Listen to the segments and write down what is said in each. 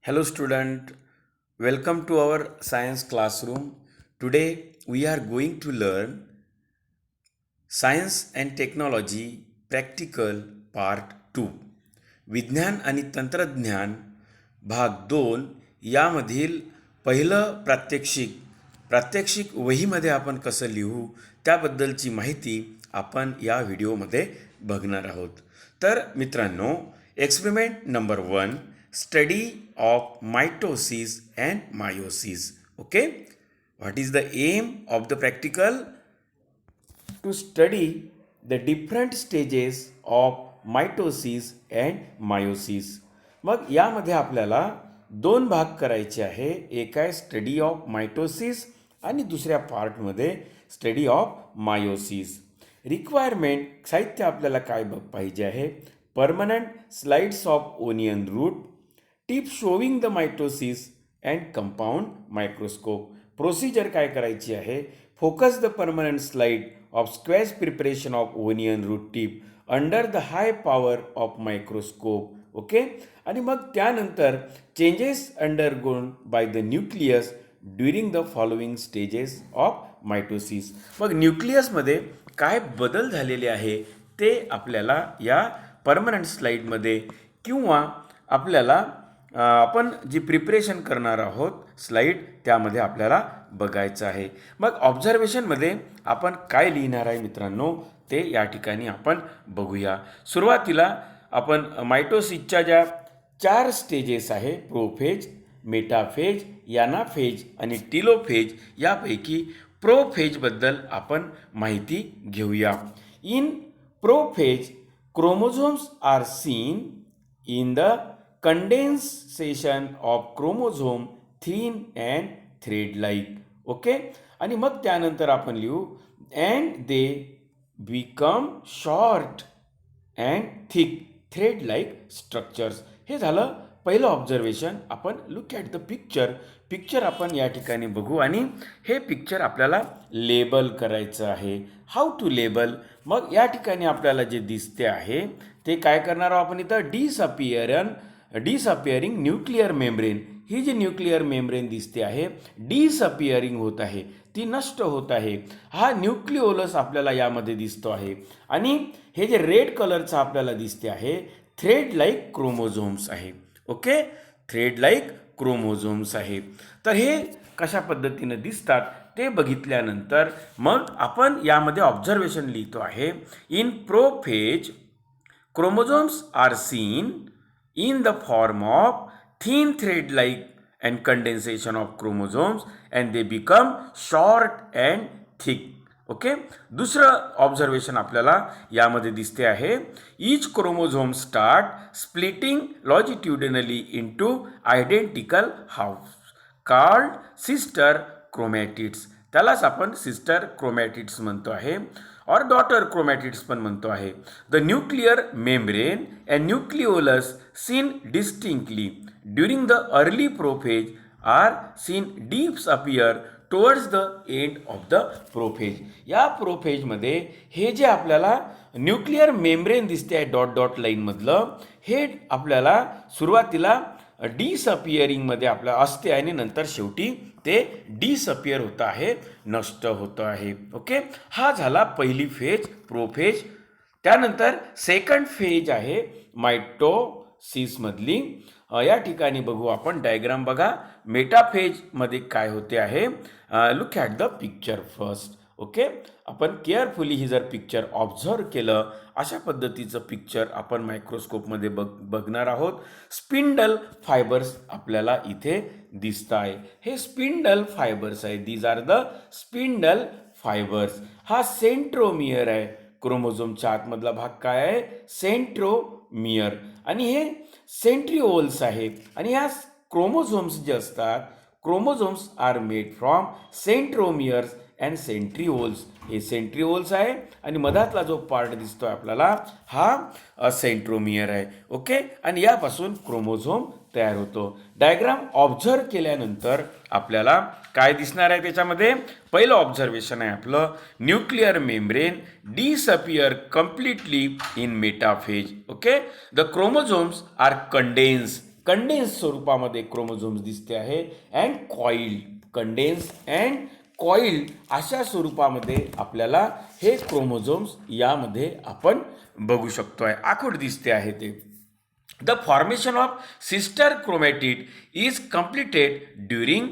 Hello student, welcome to our science classroom. Today we are going to learn Science and Technology Practical Part 2. विज्ञान आणि तंत्रज्ञान भाग 2 यामधील पहिलं प्रात्यक्षिक वहीमध्ये आपण कसं लिहू त्याबद्दलची माहिती आपण या व्हिडिओमध्ये बघणार आहोत. तर मित्रांनो, experiment number 1, study of mitosis and meiosis. Okay, what is the aim of the practical? to study the different stages of mitosis and meiosis. मग यामध्ये आपल्याला दोन भाग करायचे आहे. एक आहे स्टडी ऑफ मायटोसिस आणि दुसऱ्या पार्टमध्ये स्टडी ऑफ मायोसिस. रिक्वायरमेंट साहित्य आपल्याला काय पाहिजे आहे? Permanent slides of onion root, tip showing the mitosis and compound microscope. Procedure काय करायची आहे? Focus the permanent slide of squash preparation of onion root tip under the high power of microscope. Okay, आणि मग त्यानंतर changes undergone by the nucleus during the following stages of mitosis. मग न्यूक्लियसमध्ये काय बदल झालेले आहे ते आपल्याला या परमनंट स्लाइडमध्ये किंवा आपल्याला आपण जी प्रिपरेशन करणार आहोत स्लाइड त्यामध्ये आपल्याला बघायचं आहे. मग ऑब्झर्वेशनमध्ये आपण काय लिहिणार आहे मित्रांनो ते या ठिकाणी आपण बघूया. सुरुवातीला आपण मायटोसिसच्या ज्या 4 स्टेजेस आहे, प्रोफेज, मेटाफेज, यानाफेज आणि टिलोफेज, यापैकी प्रोफेजबद्दल आपण माहिती घेऊया. In prophase chromosomes are seen in the condensation of chromosome thin and thread like. Okay, आणि मग त्यानंतर आपण लिहू and they become short and thick thread like structures. हे झालं पहिलं ऑब्झर्वेशन. आपण लुक ॲट द पिक्चर आपण या ठिकाणी बघू आणि हे पिक्चर आपल्याला लेबल करायचं आहे. How to label? मग या ठिकाणी आपल्याला जे दिसते आहे ते काय करणार आहोत आपण इथं? Disappearing nuclear membrane. ही जी न्यूक्लिअर मेम्ब्रेन दिसते आहे डिसअपिअरिंग होत आहे, ती नष्ट होत आहे. हा न्यूक्लिओलस आपल्याला यामध्ये दिसतो आहे आणि हे जे रेड कलरचं आपल्याला दिसते आहे थ्रेड लाईक क्रोमोझोम्स आहे. ओके, थ्रेड लाईक क्रोमोझोम्स आहे. तर हे कशा पद्धतीनं दिसतात ते बघितल्यानंतर मग आपण यामध्ये ऑब्झर्वेशन लिहितो आहे. In prophase chromosomes are seen in the form of thin thread like and condensation of chromosomes and they become short and thick. Okay, दुसरं ऑब्झर्वेशन आपल्याला यामध्ये दिसते आहे. Each chromosome start splitting longitudinally into identical half called sister chromatids. त्यालाच आपण sister chromatids म्हणतो आहे और डॉटर क्रोमॅटिड्स पण म्हणतो आहे. The nuclear membrane and nucleolus seen distinctly during the early prophase are seen disappear towards the end of the prophase. या प्रोफेजमध्ये हे जे आपल्याला न्यूक्लिअर मेम्ब्रेन दिसते आहे डॉट डॉट लाईनमधलं, हे आपल्याला सुरुवातीला डिसअपिअरिंगमध्ये आपलं असते आणि नंतर शेवटी ते डिसअपिअर होतं आहे, नष्ट होतं आहे. ओके, हा झाला पहिली फेज प्रोफेज. त्यानंतर सेकंड फेज आहे मायटोसिसमधली. या ठिकाणी बघू आपण डायग्राम बघा. मेटाफेजमध्ये काय होते आहे? Look at the picture first. Okay, आपण केअरफुली ही जर पिक्चर ऑब्झर्व केलं, अशा पद्धतीचं पिक्चर आपण मायक्रोस्कोपमध्ये बघणार आहोत. स्पिंडल फायबर्स आपल्याला इथे दिसत आहे. हे स्पिंडल फायबर्स आहे. These are the spindle fibres. हा सेंट्रोमियर आहे. क्रोमोझोमच्या आतमधला भाग काय आहे? सेंट्रोमियर. आणि हे सेंट्रिओल्स आहे. आणि ह्या क्रोमोझोम्स जे असतात, chromosomes are made from centromeres and centrioles. हे सेंट्रिओल्स आहे आणि मधातला जो पार्ट दिसतोय आपल्याला हा सेंट्रोमियर आहे. ओके, आणि यापासून क्रोमोझोम तयार होतो. डायग्राम ऑब्झर्व केल्यानंतर आपल्याला काय दिसणार आहे त्याच्यामध्ये? पहिलं ऑब्झर्वेशन आहे आपलं, nuclear membrane disappear completely in metaphase. Okay, the chromosomes are condense स्वरूपामध्ये क्रोमोझोम्स दिसते आहे and coiled, condense and coiled अशा स्वरूपामध्ये आपल्याला हे क्रोमोझोम्स यामध्ये आपण बघू शकतो आहे. आखूड दिसते आहे ते. The formation of sister chromatid is completed during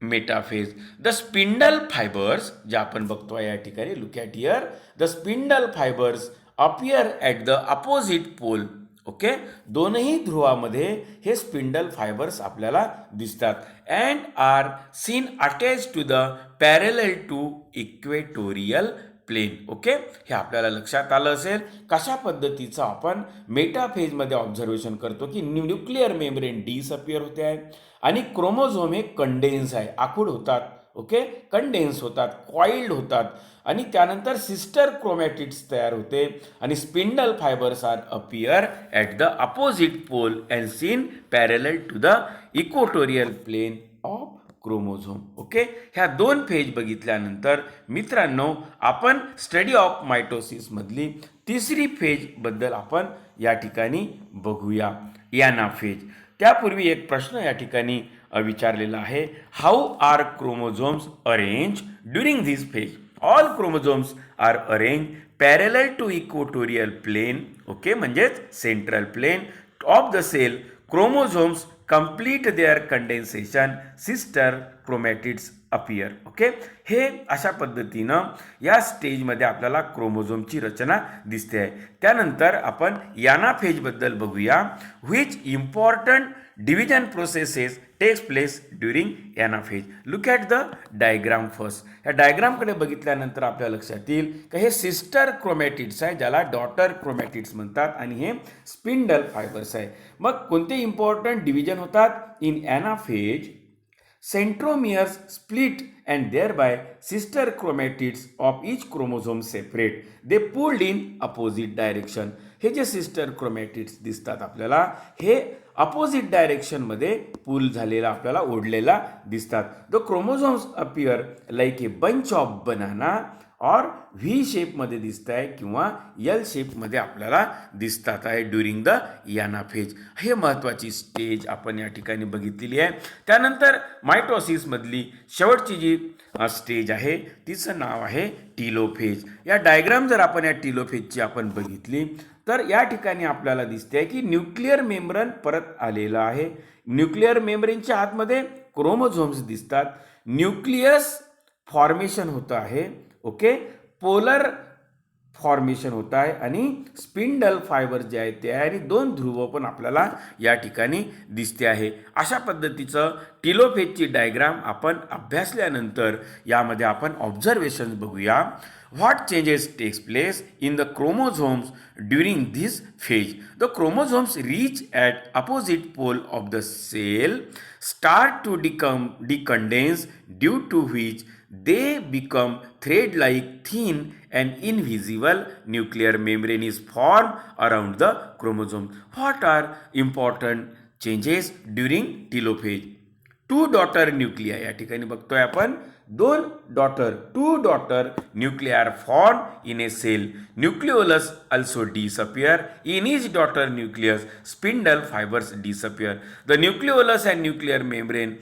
metaphase. The spindle fibres जे आपण बघतोय या ठिकाणी, look at here, the spindle fibres appear at the opposite pole. Okay, दोनही ध्रुवामध्ये हे स्पिंडल फायबर्स आपल्याला दिसतात and are seen attach to the parallel to equatorial plane. Okay, हे आपल्याला लक्षात आलं असेल कशा पद्धतीचं आपण मेटाफेजमध्ये ऑब्झर्वेशन करतो की न्यूक्लिअर मेम्ब्रेन डिसअपियर होते आहे आणि क्रोमोझोम हे कंडेन्स आहे, आखूड होतात. ओके, कंडेन्स होतात, कॉइल्ड होतात आणि त्यानंतर सिस्टर क्रोमॅटिड्स तयार होते आणि spindle fibres are appear at the opposite pole and seen parallel to the equatorial plane of chromosome. Okay, ह्या दोन फेज बघितल्यानंतर मित्रांनो आपण स्टडी ऑफ मायटोसिस मधली तिसरी फेज बद्दल आपण या ठिकाणी बघूया, एनाफेज. त्यापूर्वी एक प्रश्न या ठिकाणी विचारलेला आहे, how are chromosomes arrange during this phase. All chromosomes are arrange parallel to equatorial plane. Okay, म्हणजेच central plane of the cell. Chromosomes complete their condensation, sister chromatids appear. Okay, हे अशा पद्धतीनं या स्टेजमध्ये आपल्याला क्रोमोझोमची रचना दिसते आहे. त्यानंतर आपण एनाफेजबद्दल बघूया. Which important division processes takes place during anaphase. Look at the diagram first. या डायग्रामकडे बघितल्यानंतर आपल्या लक्षात येईल की हे सिस्टर क्रोमॅटिड्स आहे, ज्याला डॉटर क्रोमॅटिड्स म्हणतात आणि हे स्पिंडल फायबर्स आहे. मग कोणते इम्पॉर्टंट डिव्हिजन होतात in anaphase? Centromeres split and thereby sister chromatids of each chromosome separate. They pulled in opposite direction. हे जे सिस्टर क्रोमॅटिड्स दिसतात आपल्याला हे अपोजिट डायरेक्शनमध्ये पुल झालेला आपल्याला ओढलेला दिसतात. The chromosomes appear like a bunch of banana और व्ही शेपमध्ये दिसत आहे किंवा यल शेपमध्ये आपल्याला दिसतात आहे ड्युरिंग द एनाफेज. हे महत्त्वाची स्टेज आपण या ठिकाणी बघितलेली आहे. त्यानंतर मायटोसिसमधली शेवटची जी स्टेज आहे तिचं नाव आहे टीलोफेज. या डायग्राम जर आपण या टीलोफेजची आपण बघितली तर या ठिकाणी आपल्याला दिसते की न्यूक्लिअर मेम्ब्रेन परत आलेला आहे. न्यूक्लिअर मेम्ब्रेनच्या आतमध्ये क्रोमोझोम्स दिसतात, न्यूक्लियस फॉर्मेशन होतं आहे. ओके, पोलर फॉर्मेशन होत आहे आणि स्पिंडल फायबर जे आहे ते आहे आणि दोन ध्रुव पण आपल्याला या ठिकाणी दिसते आहे. अशा पद्धतीचं टीलोफेजची डायग्राम आपण अभ्यासल्यानंतर यामध्ये आपण ऑब्झर्वेशन बघूया. What changes takes place in the chromosomes during this phase? The chromosomes reach at opposite pole of the cell, start to decondense due to which they become thread-like thin and invisible nuclear membrane is formed around the chromosome. What are important changes during telophase? Two daughter nuclei या ठिकाणी बघतोय आपण two daughter nuclei are formed in a cell. Nucleolus also disappear. In each daughter nucleus, spindle fibers disappear. The nucleolus and nuclear membrane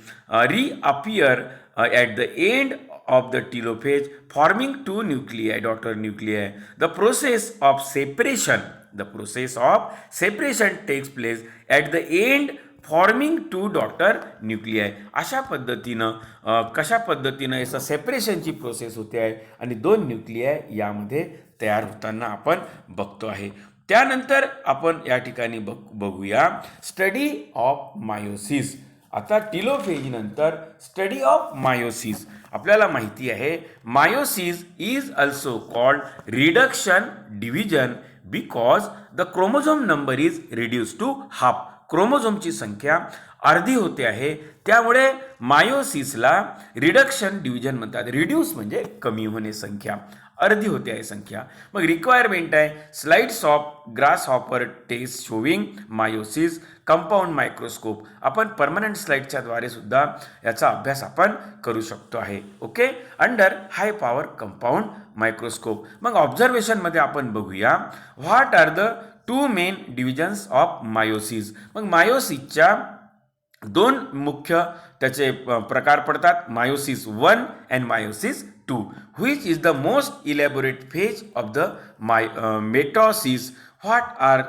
reappear at the end of the telophase, forming two nuclei, daughter nuclei. The process of separation takes place at the end, forming two daughter nuclei. अशा पद्धतीनं कशा पद्धतीनं याचं सेपरेशनची process होते आहे आणि दोन nuclei यामध्ये तयार होताना आपण बघतो आहे. त्यानंतर आपण या ठिकाणी बघूया स्टडी ऑफ मायोसिस. आता टीलोफेज नंतर स्टडी ऑफ मायोसिस. आपल्याला माहिती आहे meiosis is also called reduction division because the chromosome number is reduce to half. क्रोमोझोमची संख्या अर्धी होते आहे, त्यामुळे मायोसिसला रिडक्शन डिव्हिजन म्हणतात. रिड्यूस म्हणजे कमी होणे, संख्या अर्धी होते आहे संख्या. मग रिक्वायरमेंट आहे slides of grasshopper test showing meiosis compound microscope. आपण परमनंट स्लाइडच्या द्वारे सुद्धा याचा अभ्यास आपण करू शकतो आहे. Okay, under high power compound microscope. मग ऑब्झर्वेशनमध्ये आपण बघूया what are the two main divisions of meiosis. मग मायोसिसच्या दोन मुख्य त्याचे प्रकार पडतात, meiosis 1 and meiosis 2. Which is the most elaborate phase of the meiosis. What are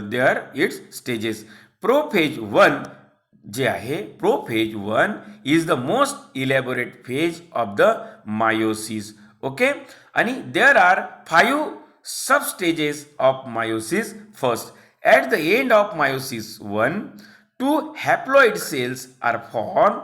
there its stages. Prophase 1 जे आहे, prophase 1 is the most elaborate phase of the meiosis. Okay. आणि there are 5 sub stages of meiosis. First, at the end of meiosis 1, 2 haploid cells are formed,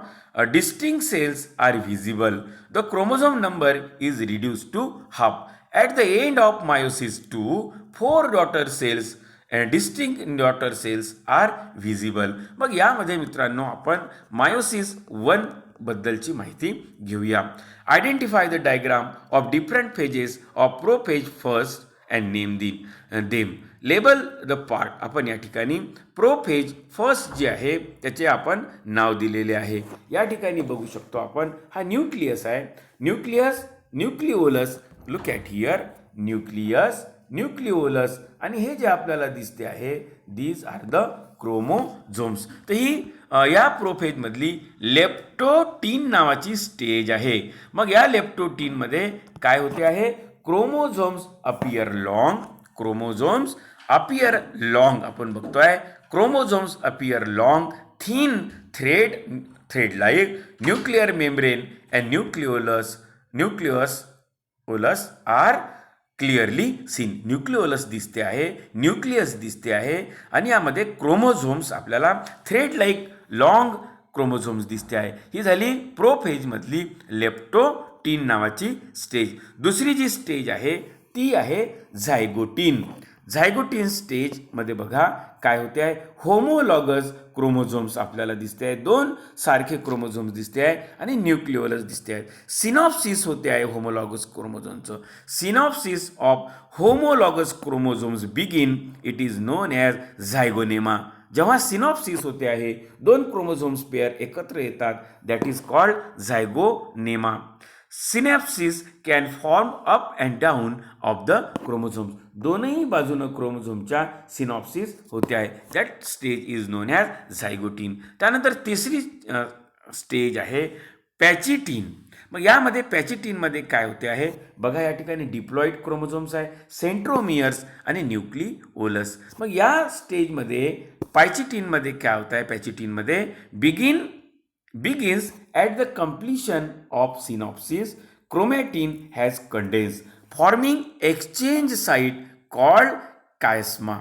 distinct cells are visible. The chromosome number is reduced to half. At the end of meiosis 2, 4 daughter cells and distinct daughter cells are visible. मग यामध्ये मित्रांनो आपण meiosis 1 बद्दलची माहिती घेऊया. Identify the diagram of different phases of prophase first and name them. Label the part. आपण या ठिकाणी प्रोफेज फर्स्ट जे आहे त्याचे आपण नाव दिलेले आहे. या ठिकाणी बघू शकतो आपण, हा न्यूक्लियस आहे. Nucleus, nucleolus. Look at here. Nucleus, nucleolus. आणि हे जे आपल्याला दिसते आहे, दीज आर द क्रोमोझोम्स. तर ही या प्रोफेजमधली लेप्टोटीन नावाची स्टेज आहे. मग या लेप्टोटीनमध्ये काय होते आहे, chromosomes appear long. Chromosomes appear long आपण बघतोय. Chromosomes appear long, thin thread like nuclear membrane and nucleolus are clearly seen. Nucleolus दिसते आहे, न्यूक्लियस दिसते आहे आणि यामध्ये क्रोमोझोम्स आपल्याला थ्रेड लाईक लॉंग क्रोमोझोम्स दिसते आहे. ही झाली प्रोफेजमधली लेप्टोटीन नावाची स्टेज. दुसरी जी स्टेज आहे ती आहे झायगोटीन. झायगोटीन स्टेजमध्ये बघा काय होते आहे, होमोलॉगस क्रोमोझोम्स आपल्याला दिसते आहे. 2 सारखे क्रोमोझोम्स दिसते आहे आणि न्यूक्लिओलस दिसते आहेत. सिनॉप्सिस होते आहे होमोलॉगस क्रोमोझोमचं. Synapsis of homologous chromosomes begin, it is known as zygonema. जेव्हा सिनॉप्सिस होते आहे, 2 क्रोमोझोम्स पेअर एकत्र येतात, that is called zygonema. Synapsis can form up and down of the chromosomes. दोनही बाजूनं क्रोमोझोमच्या सिनॉप्सिस होते आहे. That stage is known as zygotene. त्यानंतर तिसरी स्टेज आहे पॅचिटीन. मग यामध्ये पॅचिटीनमध्ये काय होते आहे बघा, या ठिकाणी डिप्लॉइड क्रोमोझोम्स आहे, सेंट्रोमियर्स आणि न्यूक्लिओलस. मग या स्टेजमध्ये पॅचिटीनमध्ये काय होत आहे, पॅचिटीनमध्ये begins at the completion of synopsis. Chromatin has condensed, forming exchange site called chiasma.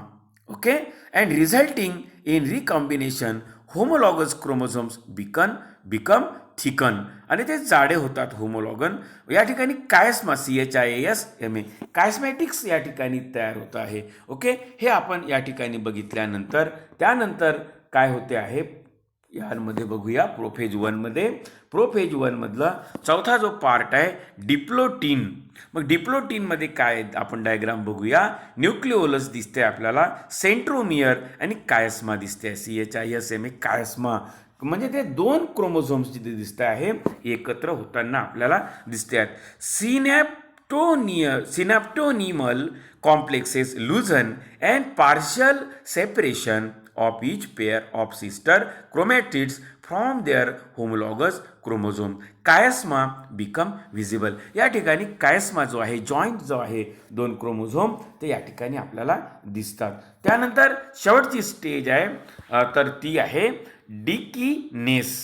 Okay, and resulting in recombination, homologous chromosomes become thicken आणि ते जाडे होतात होमोलॉगन. या ठिकाणी कायस्मा, CHIASMA, कायस्मॅटिक्स या ठिकाणी तयार होत आहे. ओके, हे आपण या ठिकाणी बघितल्यानंतर त्यानंतर काय होते आहे यामध्ये बघूया. प्रोफेज 1मध्ये, प्रोफेज 1मधला चौथा जो पार्ट आहे डिप्लोटीन. मग डिप्लोटीनमध्ये काय आपण डायग्राम बघूया. न्यूक्लिओलस दिसते आपल्याला, सेंट्रोमियर आणि कायस्मा दिसते, CHISMA कायस्मा. म्हणजे ते 2 क्रोमोझोम्स जिथे दिसत आहे एकत्र होताना आपल्याला दिसते आहेत. Synaptonemal complexes loosen and partial separation of each pair of sister chromatids from their homologous chromosome. Chiasma become visible. या ठिकाणी कायस्मा जो आहे, जॉईंट जो आहे 2 क्रोमोझोम, ते या ठिकाणी आपल्याला दिसतात. त्यानंतर शेवटची स्टेज आहे तर ती आहे डिकिनेसिस.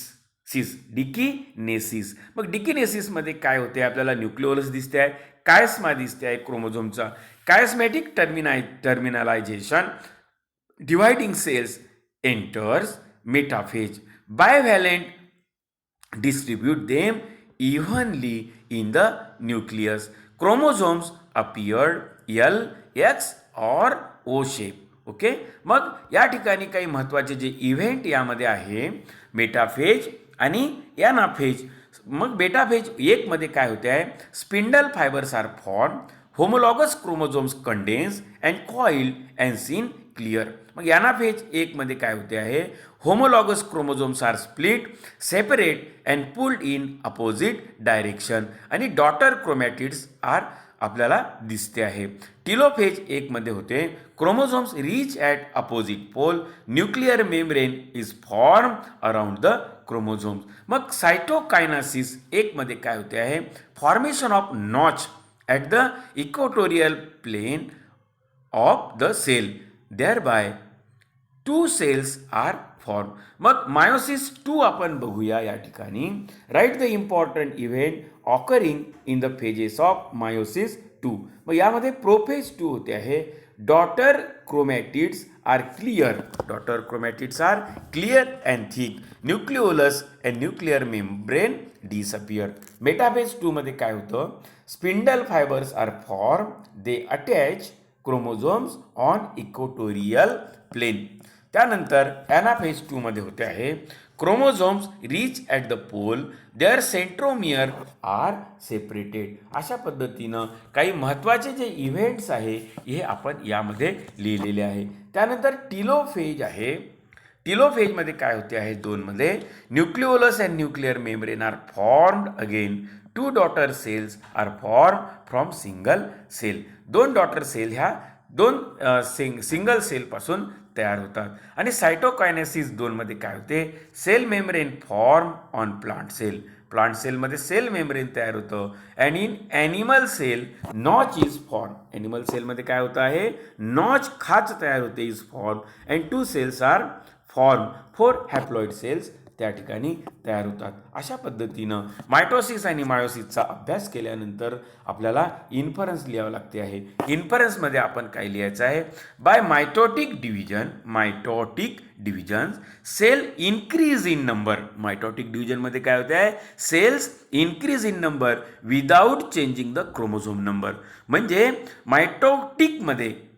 मग डिकिनेसिसमध्ये काय होते आपल्याला, न्यूक्लिओलस दिसते आहे, कायस्मा दिसते आहे क्रोमोझोमचा. कायस्मॅटिक टर्मिनलायझेशन, dividing cells enters metaphase. Bivalent distribute them evenly in the nucleus. Chromosomes appeared L, X or O shape. Okay, मग या ठिकाणी काही महत्त्वाचे जे इव्हेंट यामध्ये आहे, मेटाफेज आणि एनाफेज. मग बेटाफेज 1 मध्ये काय होते आहे, spindle fibres are form, homologous chromosomes condense and coiled and seen clear. मग एनाफेज 1 मध्ये काय होते आहे, homologous chromosomes are split, separate and pulled in opposite direction आणि डॉटर क्रोमॅटिड्स आर आपल्याला दिसते आहे. टिलोफेज 1 मध्ये होते chromosomes reach at opposite pole, nuclear membrane is form around the chromosomes. मग सायटोकायनासिस 1 मध्ये काय होते आहे, formation of notch at the equatorial plane of the cell, thereby 2 cells are form. मग मायोसिस 2 आपण बघूया या ठिकाणी. Right the important event occurring in the phases of meiosis 2. मग यामध्ये प्रोफेज 2 होते आहे. Daughter chromatids are clear. Daughter chromatids are clear and thick. Nucleolus and nuclear membrane disappear. Metaphase 2 मध्ये काय होतं, spindle fibres are form. They attach chromosomes on equatorial plane. त्यानंतर anaphase 2 मध्ये होते आहे chromosomes reach at the pole, there centromere are separated. अशा पद्धतीनं काही महत्त्वाचे जे इव्हेंट्स आहे हे आपण यामध्ये लिहिलेले आहे. त्यानंतर टिलोफेज आहे. टिलोफेजमध्ये काय होते आहे 2 मध्ये, nucleolus and nuclear membrane are formed again. 2 daughter cells are form from single cell. 2 daughter cell ह्या 2 सिंगल सेलपासून तयार होतात. आणि सायटोकायनेसिस 2 मध्ये काय होते, cell membrane form on plant cell. Plant सेलमध्ये सेल मेम्ब्रेन तयार होतं. And in animal cell notch is form. Animal सेलमध्ये काय होतं आहे, नॉच खाच तयार होते, is form. And 2 cells are form. 4 haploid cells त्या ठिकाणी तयार होतात. अशा पद्धतीनं मायटोसिस आणि मायोसिसचा अभ्यास केल्यानंतर आपल्याला इन्फरन्स लिहावं लागते आहे. इन्फरन्समध्ये आपण काय लिहायचं आहे, by mitotic division cell increase in number. Mitotic डिव्हिजनमध्ये काय होते आहे, cells increase in number without changing the chromosome number. म्हणजे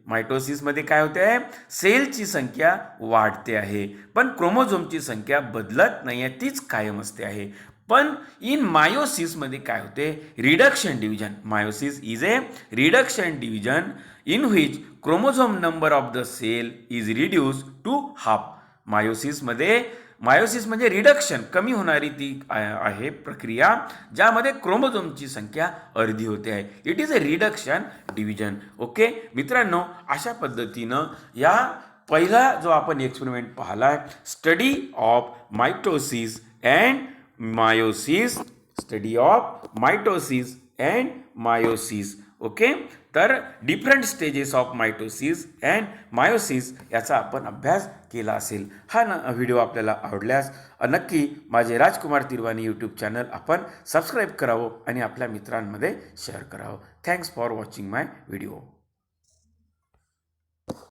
मायटोसिसमध्ये काय होते आहे, सेलची संख्या वाढते आहे पण क्रोमोझोमची संख्या बदलत नाही आहे, तीच कायम असते आहे. पण इन मायोसिसमध्ये काय होते, reduction division. Meiosis is a reduction division in which chromosome number of the cell is reduce to half. Meiosis म्हणजे रिडक्शन, कमी होणारी ती आहे प्रक्रिया ज्यामध्ये क्रोमोझोमची संख्या अर्धी होते आहे. It is a reduction division. Okay मित्रांनो, अशा पद्धतीनं या पहिला जो आपण एक्सपेरिमेंट पाहिला, study of mitosis and meiosis. Study of mitosis and meiosis. Okay, तर different stages of mitosis and meiosis याचा आपण अभ्यास केला असेल. हा व्हिडिओ आपल्याला आवडल्यास नक्की माझे राजकुमार तिरवानी यूट्यूब चॅनल आपण सबस्क्राईब करावं आणि आपल्या मित्रांमध्ये शेअर करावं. Thanks for watching my video.